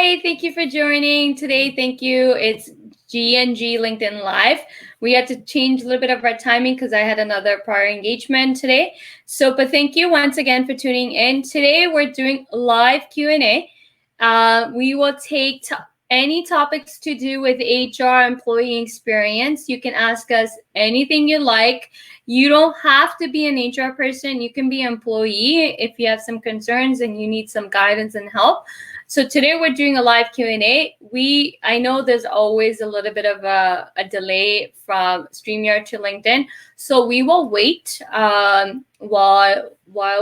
Hi, thank you for joining today. Thank you. It's G&G LinkedIn Live. We had to change a little bit of our timing because I had another prior engagement today. But thank you once again for tuning in. Today we're doing live Q&A. We will take any topics to do with HR employee experience. You can ask us anything you like. You don't have to be an HR person. You can be an employee if you have some concerns and you need some guidance and help. So today we're doing a live Q&A. I know there's always a little bit of a delay from StreamYard to LinkedIn. So we will wait while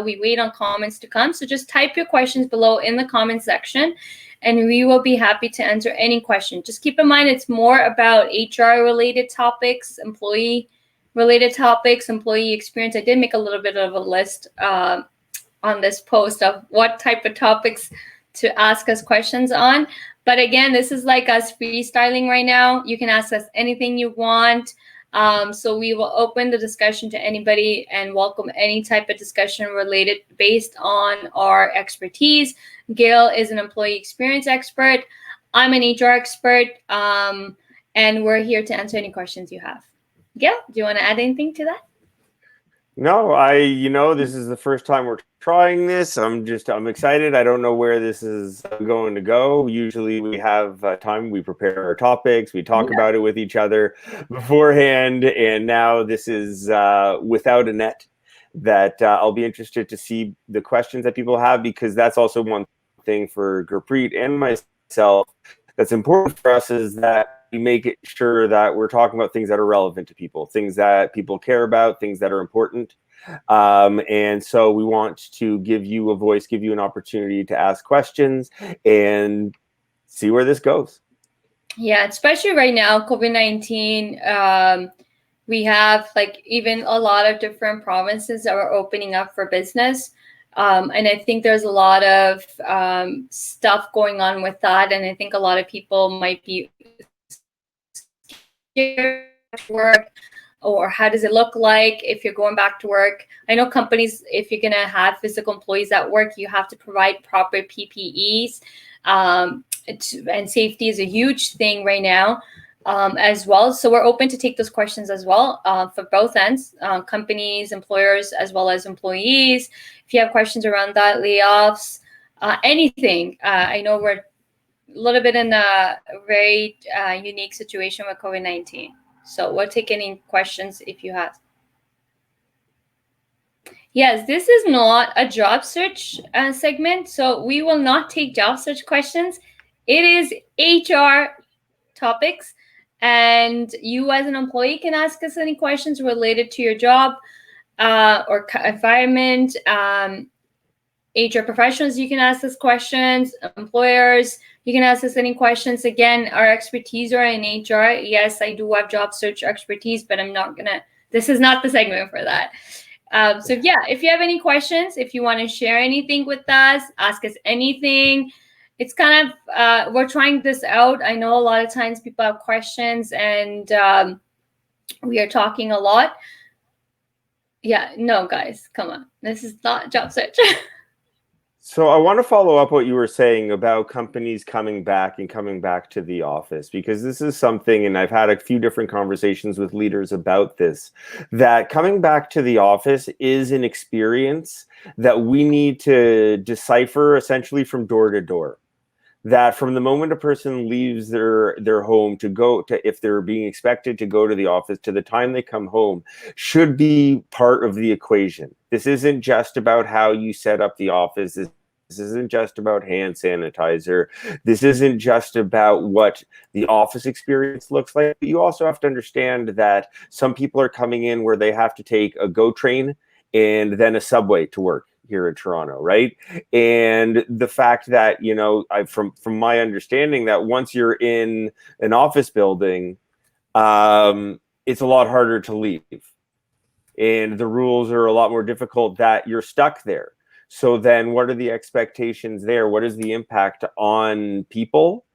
we wait on comments to come. So just type your questions below in the comment section and we will be happy to answer any question. Just keep in mind, it's more about HR related topics, employee related topics, employee experience. I did make a little bit of a list on this post of what type of topics to ask us questions on. But again, this is like us freestyling right now. You can ask us anything you want. So we will open the discussion to anybody and welcome any type of discussion related based on our expertise. Gil is an employee experience expert. I'm an HR expert. And we're here to answer any questions you have. Gil, do you want to add anything to that? No, this is the first time we're trying this. I'm excited. I don't know where this is going to go. Usually we have time, we prepare our topics, we talk about it with each other beforehand. And now this is without a net that I'll be interested to see the questions that people have, because that's also one thing for Gurpreet and myself that's important for us, is that we make it sure that we're talking about things that are relevant to people, things that people care about, things that are important. And so we want to give you a voice, give you an opportunity to ask questions and see where this goes. Yeah, especially right now, COVID-19, we have even a lot of different provinces that are opening up for business. And I think there's a lot of stuff going on with that. And I think a lot of people might be scared to work, or how does it look like if you're going back to work? I know companies, if you're going to have physical employees at work, you have to provide proper PPEs. And safety is a huge thing right now as well. So we're open to take those questions as well for both ends, companies, employers, as well as employees. If you have questions around that, layoffs, anything. I know we're a little bit in a very unique situation with COVID-19. So we'll take any questions if you have. Yes, this is not a job search segment, so we will not take job search questions. It is HR topics, and you as an employee can ask us any questions related to your job or environment. HR professionals, you can ask us questions. Employers, you can ask us any questions. Again, our expertise are in HR. Yes, I do have job search expertise, but this is not the segment for that. So yeah, if you have any questions, if you want to share anything with us, ask us anything. It's kind of, we're trying this out. I know a lot of times people have questions and we are talking a lot. Yeah, no, guys, come on. This is not job search. So I want to follow up what you were saying about companies coming back to the office, because this is something, and I've had a few different conversations with leaders about this, that coming back to the office is an experience that we need to decipher essentially from door to door. That from the moment a person leaves their home to go to, if they're being expected to go to the office, to the time they come home, should be part of the equation. This isn't just about how you set up the office. This isn't just about hand sanitizer. This isn't just about what the office experience looks like. But you also have to understand that some people are coming in where they have to take a GO train and then a subway to work here in Toronto, right? And the fact that, from my understanding, that once you're in an office building, it's a lot harder to leave. And the rules are a lot more difficult, that you're stuck there. So then what are the expectations there? What is the impact on people?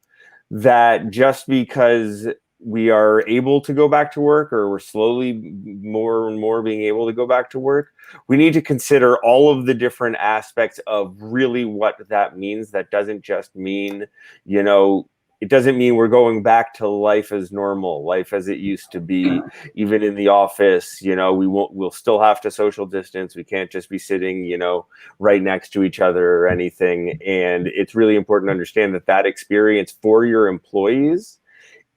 That just because we are able to go back to work, or we're slowly more and more being able to go back to work, we need to consider all of the different aspects of really what that means. That doesn't just mean, it doesn't mean we're going back to life as normal, life as it used to be. Even in the office, we'll still have to social distance. We can't just be sitting, right next to each other or anything. And it's really important to understand that experience for your employees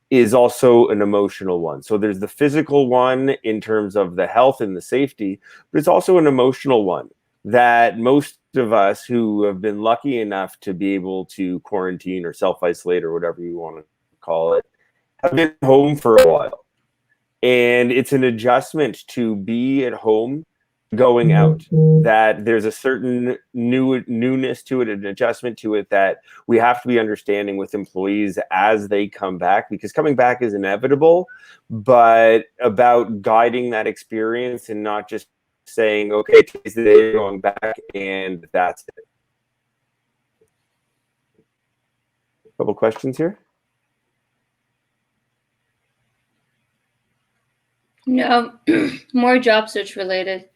is also an emotional one. So there's the physical one in terms of the health and the safety, but it's also an emotional one that most of us who have been lucky enough to be able to quarantine or self-isolate or whatever you want to call it, have been home for a while. And it's an adjustment to be at home going out, that there's a certain newness to it, an adjustment to it that we have to be understanding with employees as they come back, because coming back is inevitable, but about guiding that experience and not just saying, okay, today's the day you're going back and that's it. A couple questions here. No, more job search related.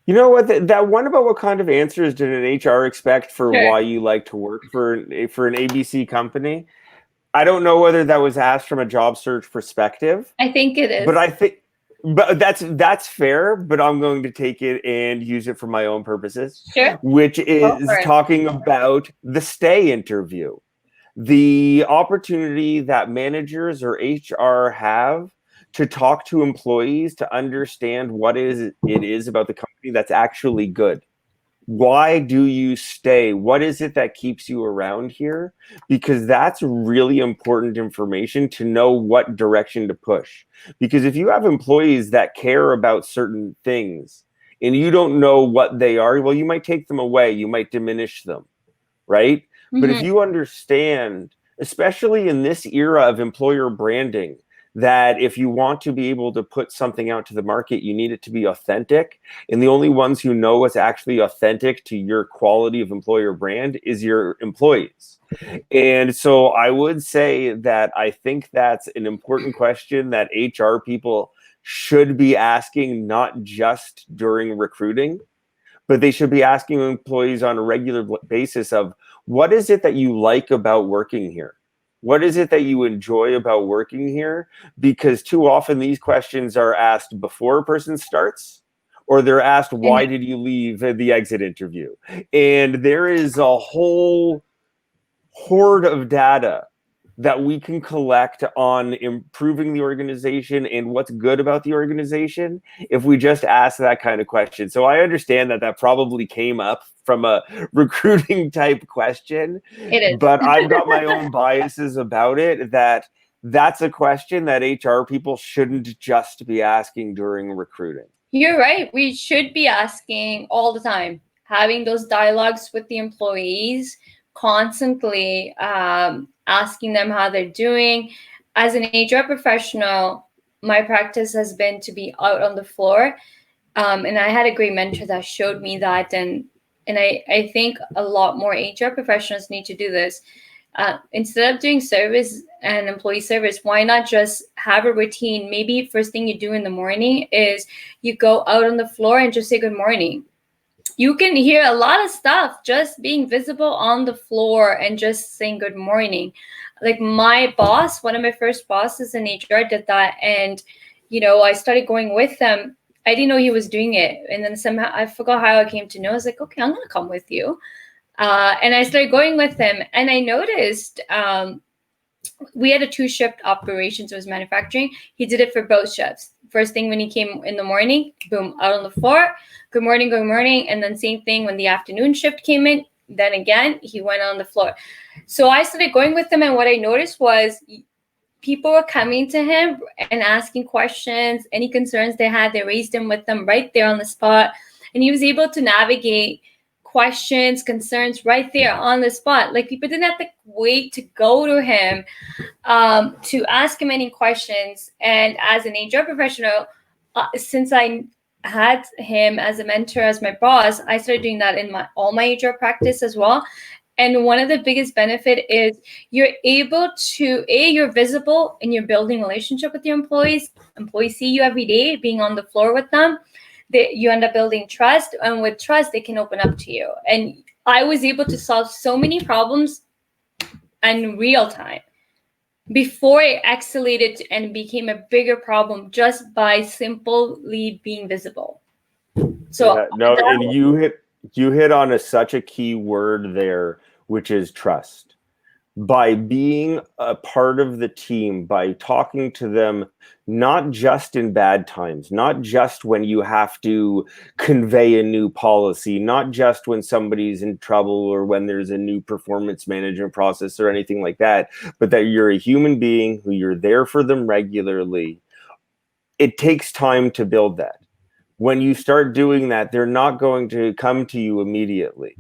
You know what? That one about what kind of answers did an HR expect for Sure. why you like to work for an ABC company? I don't know whether that was asked from a job search perspective. I think it is. But that's fair. But I'm going to take it and use it for my own purposes. Sure. Which is talking about the stay interview, the opportunity that managers or HR have to talk to employees to understand what it is about the company that's actually good. Why do you stay? What is it that keeps you around here? Because that's really important information to know what direction to push. Because if you have employees that care about certain things and you don't know what they are, well, you might take them away. You might diminish them, right? Mm-hmm. But if you understand, especially in this era of employer branding, that if you want to be able to put something out to the market, you need it to be authentic. And the only ones who know what's actually authentic to your quality of employer brand is your employees. And so I would say that I think that's an important question that HR people should be asking, not just during recruiting, but they should be asking employees on a regular basis of, what is it that you like about working here? What is it that you enjoy about working here? Because too often these questions are asked before a person starts, or they're asked, why did you leave the exit interview? And there is a whole horde of data that we can collect on improving the organization and what's good about the organization if we just ask that kind of question. So I understand that probably came up from a recruiting type question. It is. But I've got my own biases about it, that's a question that HR people shouldn't just be asking during recruiting. You're right. We should be asking all the time, having those dialogues with the employees, constantly asking them how they're doing. As an HR professional, my practice has been to be out on the floor. And I had a great mentor that showed me that. And I think a lot more HR professionals need to do this. Instead of doing service and employee service, why not just have a routine? Maybe first thing you do in the morning is you go out on the floor and just say good morning. You can hear a lot of stuff just being visible on the floor and just saying good morning. Like my boss, one of my first bosses in HR did that. And, I started going with them. I didn't know he was doing it. And then somehow I forgot how I came to know. I was like, okay, I'm going to come with you. And I started going with him. And I noticed we had a 2-shift operation, so it was manufacturing. He did it for both shifts. First thing when he came in the morning, boom, out on the floor. Good morning, good morning. And then same thing when the afternoon shift came in. Then again, he went on the floor. So I started going with him. And what I noticed was people were coming to him and asking questions. Any concerns they had, they raised them with them right there on the spot. And he was able to navigate questions, concerns right there on the spot. Like people didn't have to wait to go to him to ask him any questions. And as an HR professional, since I had him as a mentor, as my boss, I started doing that in all my HR practice as well. And one of the biggest benefit is you're able to, you're visible and you're building relationship with your employees. Employees see you every day, being on the floor with them. You end up building trust, and with trust, they can open up to you. And I was able to solve so many problems in real time before it escalated and became a bigger problem just by simply being visible. So yeah, no, and you hit on such a key word there, which is trust. By being a part of the team, by talking to them, not just in bad times, not just when you have to convey a new policy, not just when somebody's in trouble or when there's a new performance management process or anything like that, but that you're a human being who you're there for them regularly. It takes time to build that. When you start doing that, they're not going to come to you immediately.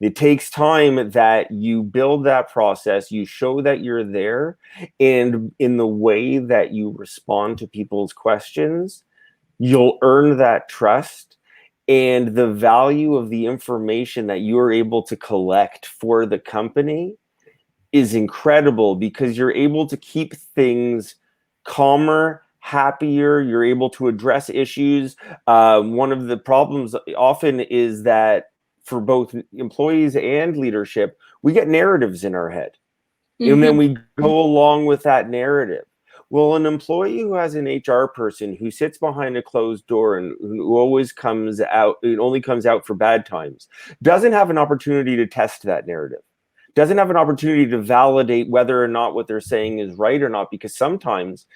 It takes time that you build that process, you show that you're there, and in the way that you respond to people's questions, you'll earn that trust, and the value of the information that you're able to collect for the company is incredible, because you're able to keep things calmer, happier. You're able to address issues. One of the problems often is that for both employees and leadership, we get narratives in our head. Mm-hmm. And then we go along with that narrative. Well, an employee who has an HR person who sits behind a closed door and who always comes out, it only comes out for bad times, doesn't have an opportunity to test that narrative, doesn't have an opportunity to validate whether or not what they're saying is right or not, because sometimes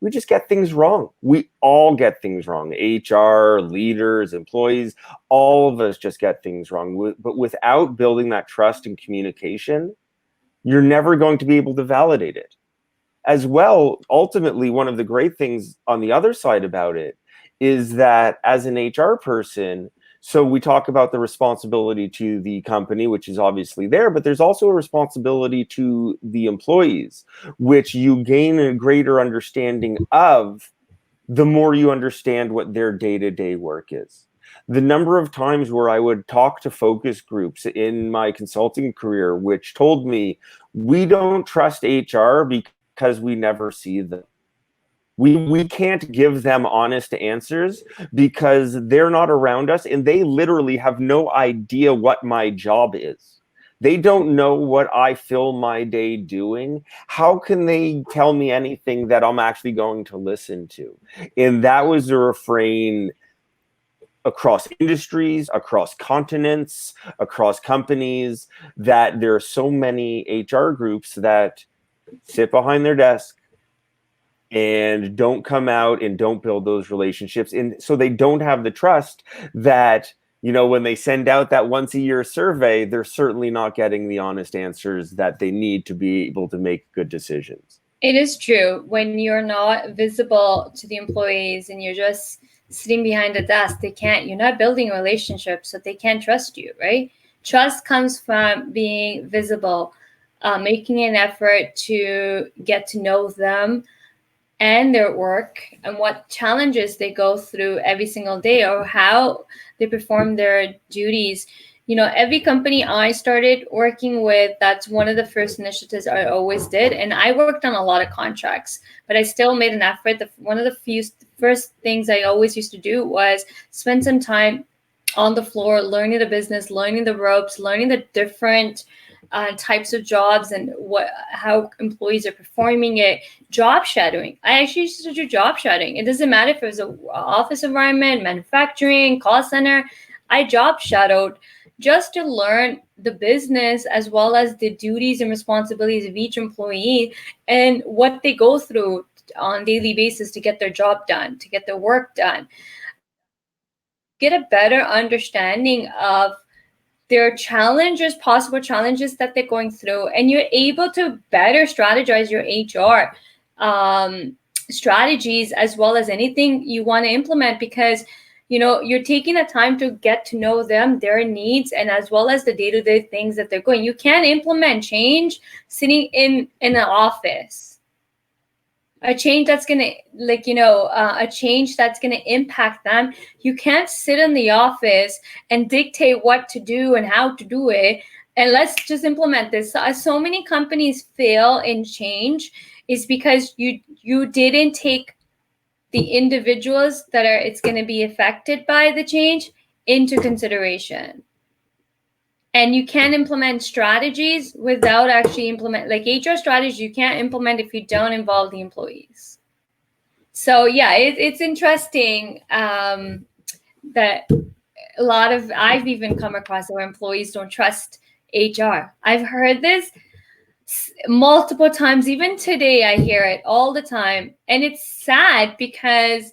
we just get things wrong. We all get things wrong. HR, leaders, employees, all of us just get things wrong. But without building that trust and communication, you're never going to be able to validate it. As well, ultimately, one of the great things on the other side about it is that as an HR person, so we talk about the responsibility to the company, which is obviously there, but there's also a responsibility to the employees, which you gain a greater understanding of the more you understand what their day-to-day work is. The number of times where I would talk to focus groups in my consulting career, which told me, we don't trust HR because we never see them. We can't give them honest answers because they're not around us, and they literally have no idea what my job is. They don't know what I fill my day doing. How can they tell me anything that I'm actually going to listen to? And that was a refrain across industries, across continents, across companies, that there are so many HR groups that sit behind their desk and don't come out and don't build those relationships. And so they don't have the trust that, you know, when they send out that once a year survey, they're certainly not getting the honest answers that they need to be able to make good decisions. It is true. When you're not visible to the employees and you're just sitting behind a desk, you're not building a relationship, so they can't trust you, right? Trust comes from being visible, making an effort to get to know them and their work and what challenges they go through every single day, or how they perform their duties. You know, every company I started working with, that's one of the first initiatives I always did. And I worked on a lot of contracts, but I still made an effort. One of the first things I always used to do was spend some time on the floor, learning the business, learning the ropes, learning the different types of jobs and how employees are performing it. Job shadowing. I actually used to do job shadowing. It doesn't matter if it was an office environment, manufacturing, call center. I job shadowed just to learn the business as well as the duties and responsibilities of each employee and what they go through on a daily basis to get their job done, to get their work done. Get a better understanding of their challenges, possible challenges that they're going through, and you're able to better strategize your HR strategies as well as anything you want to implement, because you know you're taking the time to get to know them, their needs, and as well as the day-to-day things that they're going. You can't implement change sitting in an office. A change that's going to, a change that's going to impact them. You can't sit in the office and dictate what to do and how to do it. and let's just implement this. So many companies fail in change is because you didn't take the individuals that are it's going to be affected by the change into consideration. And you can't implement strategies without actually implement, like HR strategies, you can't implement if you don't involve the employees. So yeah, it's interesting that a lot of, I've even come across where employees don't trust HR. I've heard this multiple times. Even today, I hear it all the time. And it's sad because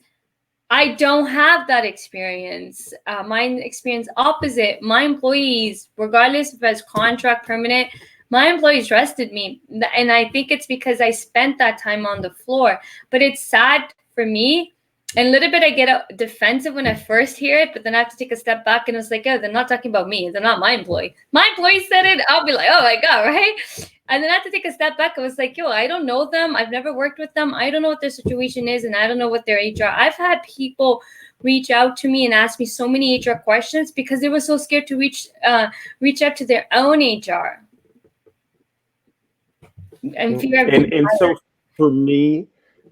I don't have that experience. My experience opposite. My employees, regardless if it's contract, permanent, my employees trusted me. And I think it's because I spent that time on the floor. But it's sad for me. And a little bit I get defensive when I first hear it, but then I have to take a step back and it's like, oh, they're not talking about me. They're not my employee. My employee said it. I'll be like, oh my God, right? And then I have to take a step back. I was like, yo, I don't know them. I've never worked with them. I don't know what their situation is. And I don't know what their HR. I've had people reach out to me and ask me so many HR questions because they were so scared to reach out to their own HR. And so for me,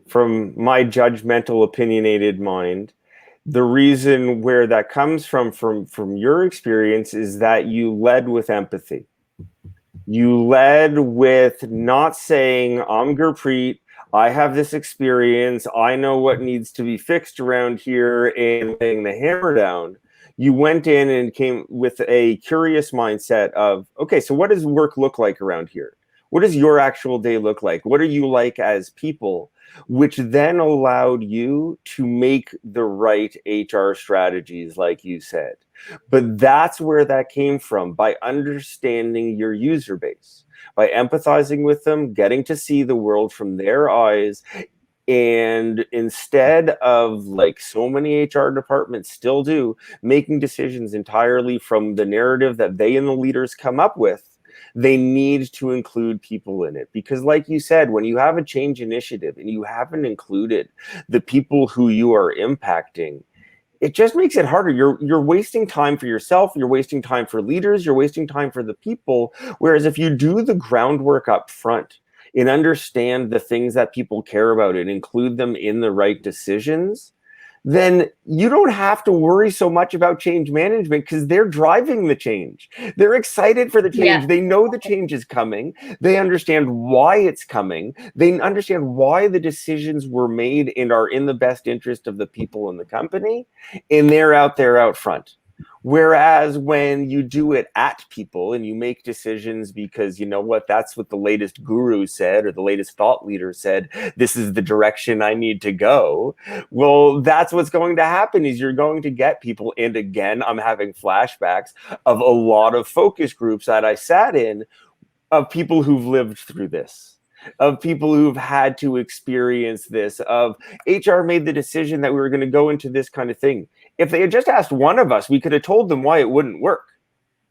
from my judgmental, opinionated mind, the reason where that comes from your experience is that you led with empathy. You led with not saying, I'm Gurpreet, I have this experience, I know what needs to be fixed around here, and laying the hammer down. You went in and came with a curious mindset of, okay, so what does work look like around here? What does your actual day look like? What are you like as people? Which then allowed you to make the right HR strategies, like you said. But that's where that came from, by understanding your user base, by empathizing with them, getting to see the world from their eyes. And instead of, like so many HR departments still do, making decisions entirely from the narrative that they and the leaders come up with, they need to include people in it. Because like you said, when you have a change initiative and you haven't included the people who you are impacting, it just makes it harder. You're wasting time for yourself, you're wasting time for leaders, you're wasting time for the people. Whereas if you do the groundwork up front and understand the things that people care about and include them in the right decisions, then you don't have to worry so much about change management because they're driving the change. They're excited for the change. Yeah. They know the change is coming. They understand why it's coming. They understand why the decisions were made and are in the best interest of the people in the company. And they're out there out front. Whereas when you do it at people and you make decisions because, you know what, that's what the latest guru said or the latest thought leader said, this is the direction I need to go. Well, that's what's going to happen is you're going to get people. And again, I'm having flashbacks of a lot of focus groups that I sat in of people who've lived through this, of people who've had to experience this, of HR made the decision that we were going to go into this kind of thing. If they had just asked one of us, we could have told them why it wouldn't work.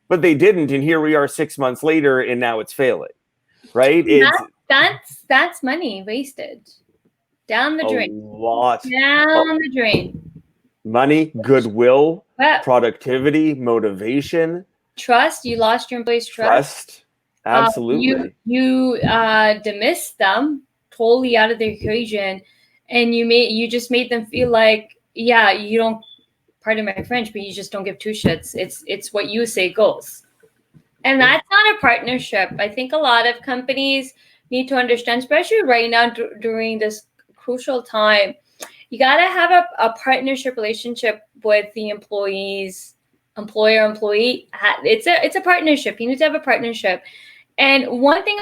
But they didn't, and here we are 6 months later, and now it's failing, right? That's money wasted. Down the drain. A lot. Down the drain. Money, goodwill, productivity, motivation. Trust. You lost your employees' trust. Absolutely. You dismissed them totally out of the equation, and you just made them feel like, yeah, you don't, pardon my French, but you just don't give two shits. It's what you say goes. And that's not a partnership. I think a lot of companies need to understand, especially right now during this crucial time, you got to have a partnership relationship with the employees, employer-employee. It's a partnership. You need to have a partnership. And one thing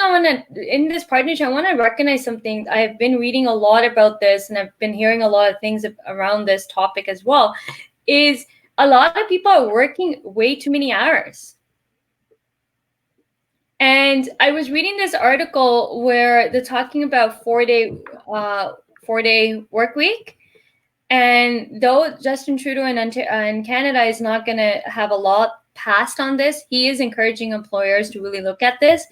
in this partnership, I want to recognize something. I've been reading a lot about this, and I've been hearing a lot of things around this topic as well, is a lot of people are working way too many hours. And I was reading this article where they're talking about 4-day work week. And though Justin Trudeau in Canada is not going to have a law passed on this, he is encouraging employers to really look at this.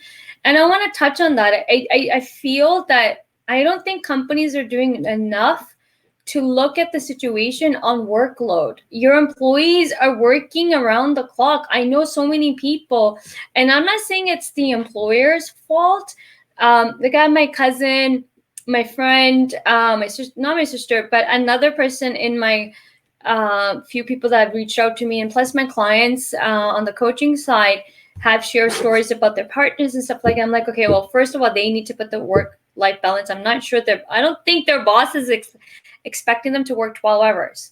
And I want to touch on that. I feel that I don't think companies are doing enough to look at the situation on workload. Your employees are working around the clock. I know so many people, and I'm not saying it's the employer's fault. My cousin, my friend, my sister, not my sister, but another person in my few people that have reached out to me, and plus my clients on the coaching side have shared stories about their partners and stuff like that. I'm like, okay, well, first of all, they need to put the work-life balance. I'm not sure I don't think their boss is expecting them to work 12 hours.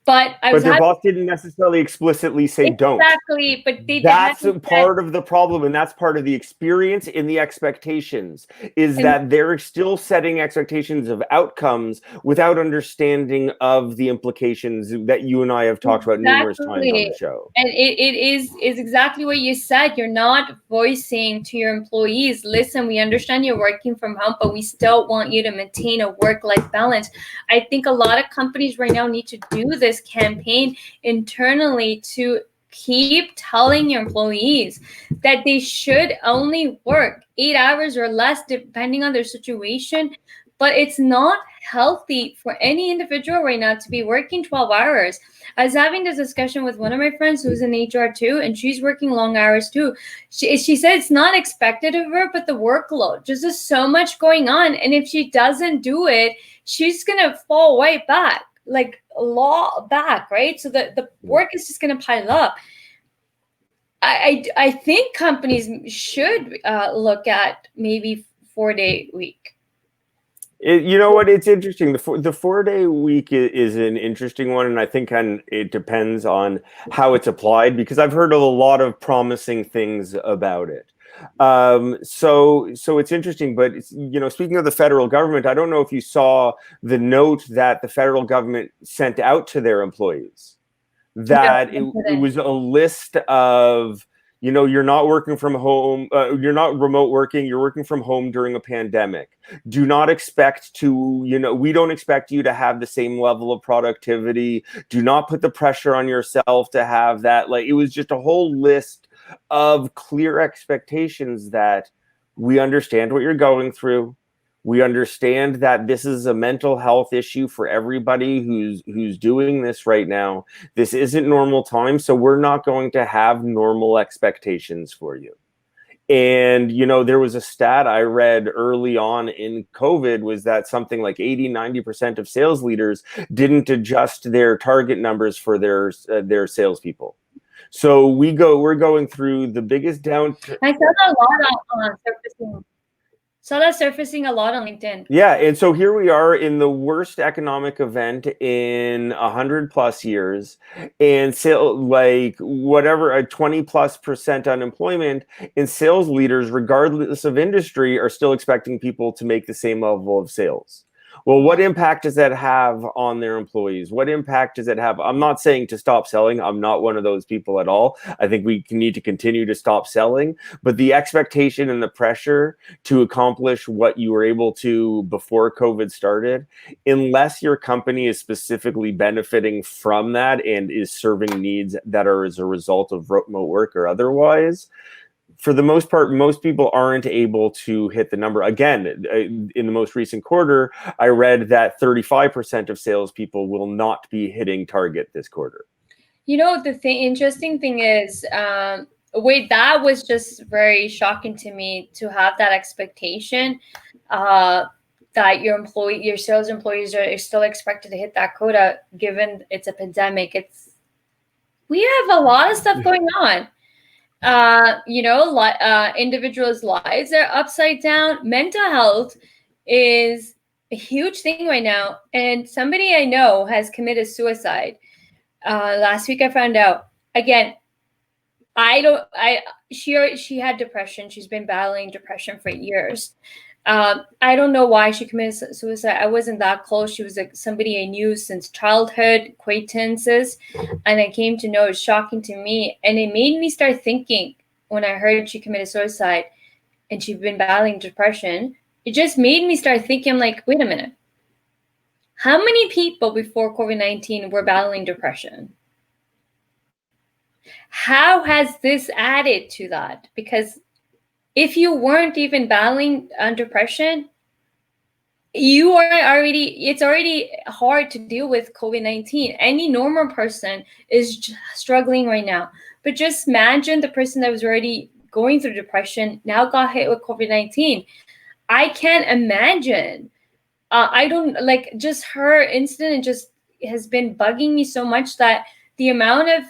But their boss didn't necessarily explicitly say don't. Exactly, but that's part of the problem, and that's part of the experience in the expectations, is that they're still setting expectations of outcomes without understanding of the implications that you and I have talked about numerous times on the show. And it is exactly what you said. You're not voicing to your employees, listen, we understand you're working from home, but we still want you to maintain a work-life balance. I think a lot of companies right now need to do this campaign internally to keep telling your employees that they should only work 8 hours or less depending on their situation. But it's not healthy for any individual right now to be working 12 hours. I was having this discussion with one of my friends who's in HR too, and she's working long hours too. She said it's not expected of her, but the workload, just there's so much going on. And if she doesn't do it, she's going to fall right back. Like right? So the work is just going to pile up. I think companies should look at maybe 4-day week. You know what? It's interesting. The 4-day week is an interesting one, and I think it depends on how it's applied, because I've heard a lot of promising things about it. So it's interesting, but speaking of the federal government, I don't know if you saw the note that the federal government sent out to their employees, that it was a list of, you're not working from home, you're not remote working, you're working from home during a pandemic. Do not expect to, we don't expect you to have the same level of productivity. Do not put the pressure on yourself to have that. Like, it was just a whole list of clear expectations that we understand what you're going through. We understand that this is a mental health issue for everybody who's doing this right now. This isn't normal time, so we're not going to have normal expectations for you. And, there was a stat I read early on in COVID was that something like 80-90% of sales leaders didn't adjust their target numbers for their salespeople. So we're going through the biggest downturn. I saw that a lot on surfacing. Saw that surfacing a lot on LinkedIn. Yeah, and so here we are in the worst economic event in 100+ years, and a 20+% unemployment, and sales leaders, regardless of industry, are still expecting people to make the same level of sales. Well, what impact does that have on their employees? What impact does it have? I'm not saying to stop selling. I'm not one of those people at all. I think we need to continue to stop selling. But the expectation and the pressure to accomplish what you were able to before COVID started, unless your company is specifically benefiting from that and is serving needs that are as a result of remote work or otherwise, for the most part, most people aren't able to hit the number. Again, in the most recent quarter, I read that 35% of salespeople will not be hitting target this quarter. The interesting thing is, that was just very shocking to me, to have that expectation that your sales employees are still expected to hit that quota, given it's a pandemic. We have a lot of stuff going on. Individuals' lives are upside down. Mental health is a huge thing right now. And somebody I know has committed suicide. Last week I found out. Again, she had depression. She's been battling depression for years. I don't know why she committed suicide. I wasn't that close. She was somebody I knew since childhood, acquaintances, and I came to know. It's shocking to me, and it made me start thinking when I heard she committed suicide and she'd been battling depression. It just made me start thinking, like, wait a minute. How many people before COVID-19 were battling depression? How has this added to that? Because if you weren't even battling depression, it's already hard to deal with COVID-19. Any normal person is struggling right now. But just imagine the person that was already going through depression now got hit with COVID-19. I can't imagine. I don't like, just her incident just has been bugging me so much that the amount of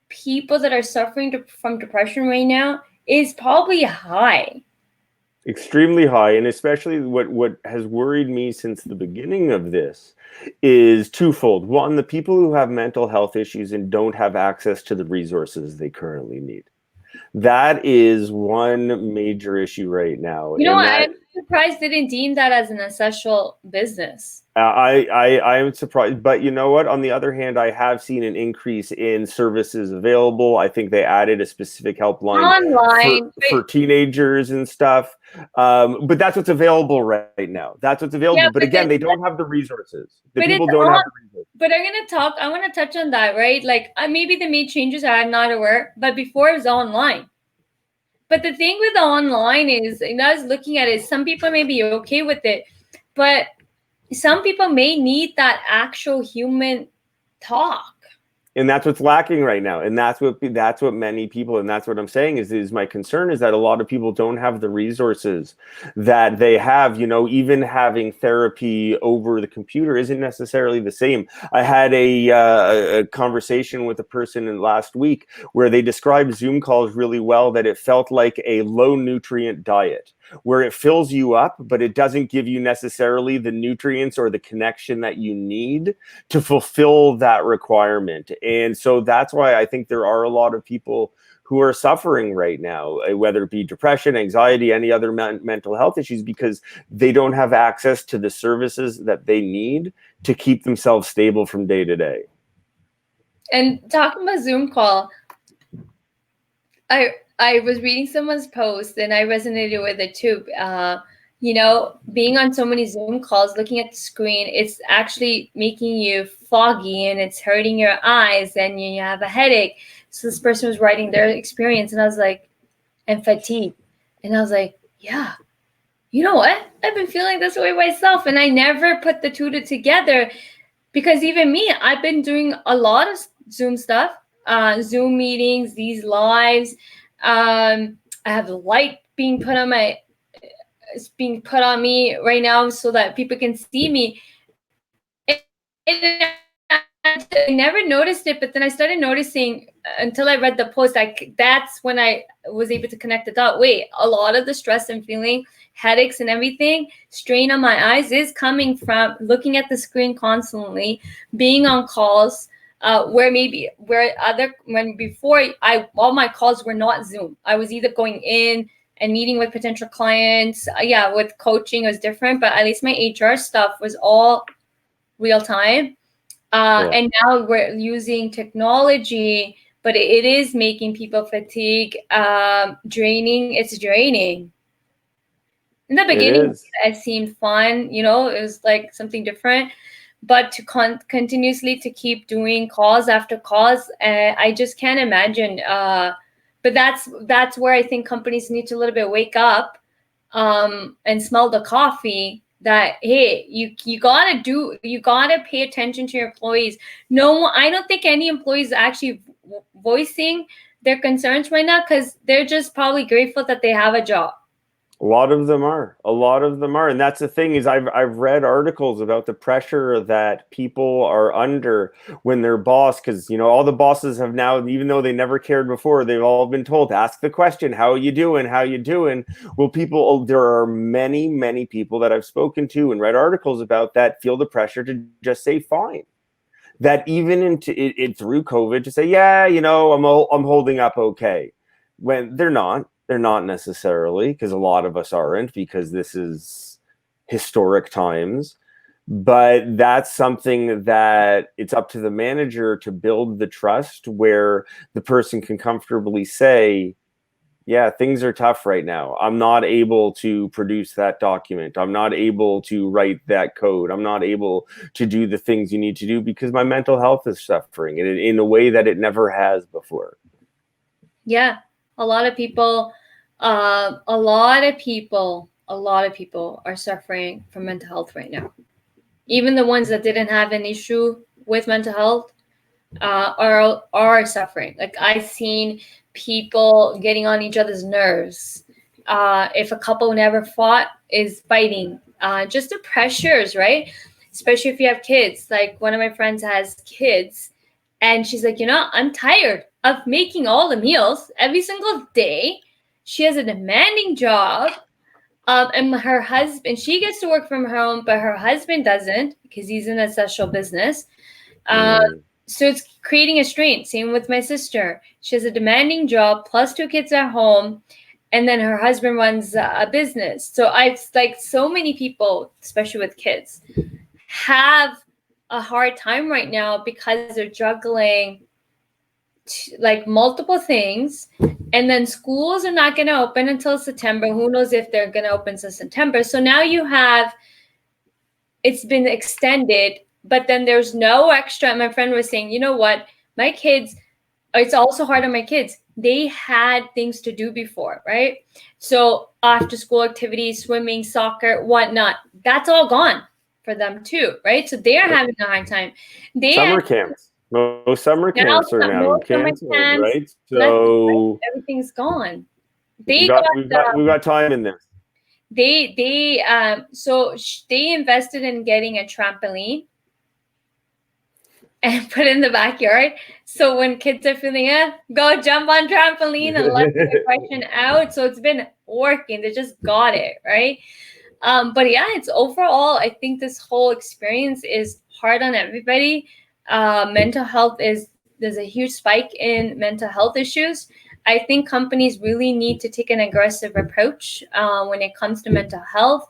people that are suffering from depression right now is probably high. Extremely high. And especially what has worried me since the beginning of this is twofold. One, the people who have mental health issues and don't have access to the resources they currently need. That is one major issue right now. You know And what? that I'm surprised they didn't deem that as an essential business. I am surprised, but you know what? On the other hand, I have seen an increase in services available. I think they added a specific helpline Online. for teenagers and stuff. But that's what's available right now. That's what's available. Yeah, But again, they don't have the resources. The but people it's don't on. have the resources. But I want to touch on that, right? Like, maybe they made changes I'm not aware, but before it was online. But the thing with the online is, and I was looking at it, some people may be okay with it, but some people may need that actual human talk. And that's what's lacking right now. And that's what many people, and that's what I'm saying is my concern is that a lot of people don't have the resources that they have. You know, even having therapy over the computer isn't necessarily the same. I had a conversation with a person in last week where they described Zoom calls really well, that it felt like a low nutrient diet, where it fills you up, but it doesn't give you necessarily the nutrients or the connection that you need to fulfill that requirement. And so that's why I think there are a lot of people who are suffering right now, whether it be depression, anxiety, any other mental health issues, because they don't have access to the services that they need to keep themselves stable from day to day. And talking about Zoom call, I was reading someone's post and I resonated with it too. You know, being on so many Zoom calls, looking at the screen, it's actually making you foggy and it's hurting your eyes and you have a headache. So this person was writing their experience and I was like, and fatigue. And I was like, yeah, you know what? I've been feeling this way myself. And I never put the two together, because even me, I've been doing a lot of Zoom stuff, Zoom meetings, these lives. I have a light being put on me right now so that people can see me. And I never noticed it, but then I started noticing until I read the post. That's when I was able to connect the dot. Wait, a lot of the stress I'm feeling, headaches and everything, strain on my eyes, is coming from looking at the screen constantly, being on calls. When before all my calls were not Zoom. I was either going in and meeting with potential clients. With coaching it was different, but at least my HR stuff was all real time. And now we're using technology, but it is making people fatigue, draining. It's draining. In the beginning, it seemed fun, you know, it was like something different. But to continuously to keep doing calls after calls, I just can't imagine. But that's where I think companies need to a little bit wake up and smell the coffee. That, hey, you gotta pay attention to your employees. No, I don't think any employees actually voicing their concerns right now, because they're just probably grateful that they have a job. A lot of them are. And that's the thing, is I've read articles about the pressure that people are under when their boss, because, you know, all the bosses have now, even though they never cared before, they've all been told to ask the question, how are you doing? Well, there are many people that I've spoken to and read articles about that feel the pressure to just say fine. That even through COVID, to say, yeah, you know, I'm holding up okay, when they're not. They're not necessarily, because a lot of us aren't, because this is historic times. But that's something that it's up to the manager to build the trust where the person can comfortably say, yeah, things are tough right now. I'm not able to produce that document. I'm not able to write that code. I'm not able to do the things you need to do because my mental health is suffering in a way that it never has before. Yeah. A lot of people a lot of people are suffering from mental health right now. Even the ones that didn't have an issue with mental health are suffering. Like, I've seen people getting on each other's nerves. If a couple never fought, is fighting. Just the pressures, right? Especially if you have kids. Like, one of my friends has kids, and she's like, I'm tired of making all the meals every single day. She has a demanding job. And her husband, she gets to work from home, but her husband doesn't, because he's in a social business. So it's creating a strain. Same with my sister. She has a demanding job, plus 2 kids at home, and then her husband runs a business. So so many people, especially with kids, have a hard time right now because they're juggling like multiple things, and then schools are not going to open until September. Who knows if they're going to open until September? So now it's been extended, but then there's no extra. My friend was saying, you know what, my kids, it's also hard on my kids. They had things to do before, right? So after school activities, swimming, soccer, whatnot, that's all gone for them too, right? So they're having a hard time. Summer camps. Most summer camps are now canceled, right? So everything's gone. We've got time in this. So they invested in getting a trampoline and put it in the backyard. So when kids are feeling go jump on trampoline and let the aggression out. So it's been working. They just got it, right? But yeah, it's overall, I think this whole experience is hard on everybody. Mental health there's a huge spike in mental health issues. I think companies really need to take an aggressive approach when it comes to mental health.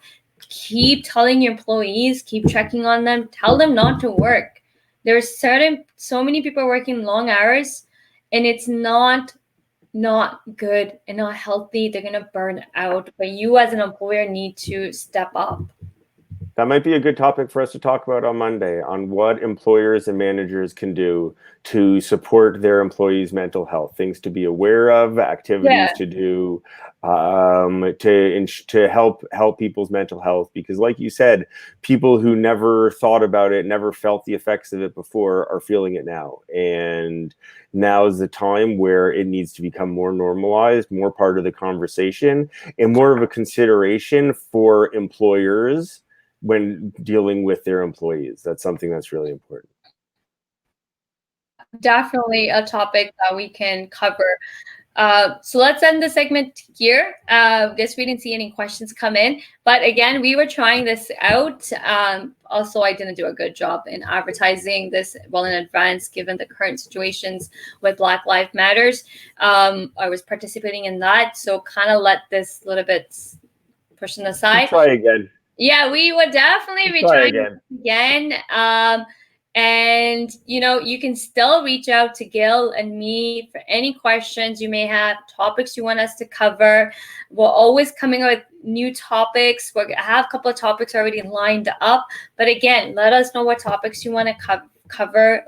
Keep telling your employees, keep checking on them, tell them not to work. There's so many people working long hours, and it's not good and not healthy. They're going to burn out, but you as an employer need to step up. That might be a good topic for us to talk about on Monday, on what employers and managers can do to support their employees' mental health, things to be aware of, activities to do to help people's mental health. Because like you said, people who never thought about it, never felt the effects of it before, are feeling it now. And now is the time where it needs to become more normalized, more part of the conversation, and more of a consideration for employers when dealing with their employees. That's something that's really important. Definitely a topic that we can cover. So let's end the segment here. Guess we didn't see any questions come in, but again, we were trying this out. Also, I didn't do a good job in advertising this well in advance, given the current situations with Black Lives Matters. I was participating in that, so kind of let this little bit pushing aside. Try again. Yeah, we would definitely be trying again. And, you can still reach out to Gil and me for any questions you may have, topics you want us to cover. We're always coming up with new topics. We have a couple of topics already lined up. But again, let us know what topics you want to cover.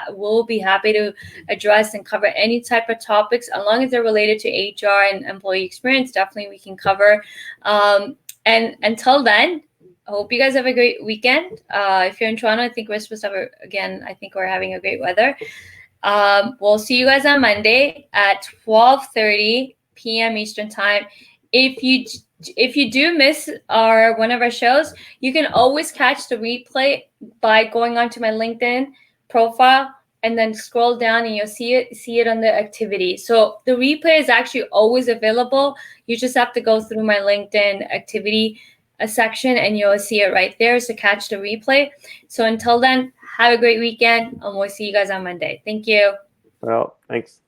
We'll be happy to address and cover any type of topics, as long as they're related to HR and employee experience. Definitely we can cover. And until then, I hope you guys have a great weekend. If you're in Toronto, I think we're supposed to have I think we're having a great weather. We'll see you guys on Monday at 12:30 p.m. Eastern Time. If you do miss one of our shows, you can always catch the replay by going onto my LinkedIn profile and then scroll down, and you'll see it on the activity. So the replay is actually always available. You just have to go through my LinkedIn activity section, and you'll see it right there to catch the replay. So until then, have a great weekend, and we'll see you guys on Monday. Thank you. Well, thanks.